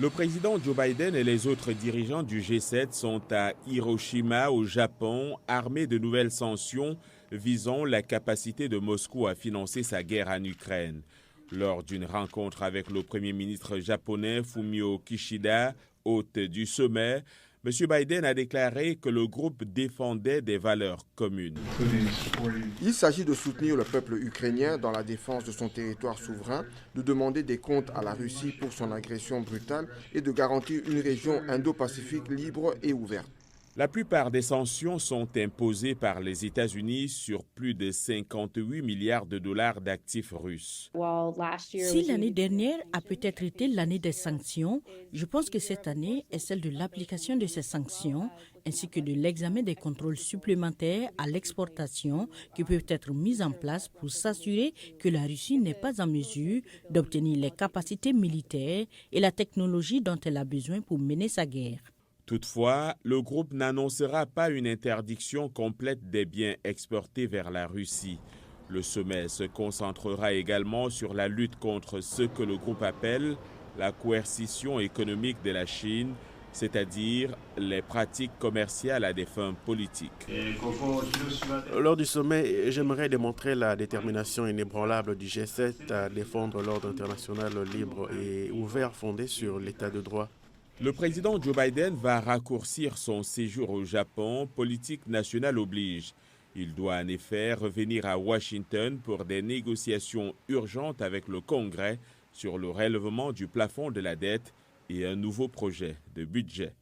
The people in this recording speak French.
Le président Joe Biden et les autres dirigeants du G7 sont à Hiroshima, au Japon, armés de nouvelles sanctions visant la capacité de Moscou à financer sa guerre en Ukraine. Lors d'une rencontre avec le premier ministre japonais Fumio Kishida, hôte du sommet, M. Biden a déclaré que le groupe défendait des valeurs communes. Il s'agit de soutenir le peuple ukrainien dans la défense de son territoire souverain, de demander des comptes à la Russie pour son agression brutale et de garantir une région Indo-Pacifique libre et ouverte. La plupart des sanctions sont imposées par les États-Unis sur plus de 58 milliards de dollars d'actifs russes. Si l'année dernière a peut-être été l'année des sanctions, je pense que cette année est celle de l'application de ces sanctions ainsi que de l'examen des contrôles supplémentaires à l'exportation qui peuvent être mis en place pour s'assurer que la Russie n'est pas en mesure d'obtenir les capacités militaires et la technologie dont elle a besoin pour mener sa guerre. Toutefois, le groupe n'annoncera pas une interdiction complète des biens exportés vers la Russie. Le sommet se concentrera également sur la lutte contre ce que le groupe appelle la coercition économique de la Chine, c'est-à-dire les pratiques commerciales à des fins politiques. Lors du sommet, j'aimerais démontrer la détermination inébranlable du G7 à défendre l'ordre international libre et ouvert fondé sur l'état de droit. Le président Joe Biden va raccourcir son séjour au Japon, politique nationale oblige. Il doit en effet revenir à Washington pour des négociations urgentes avec le Congrès sur le relèvement du plafond de la dette et un nouveau projet de budget.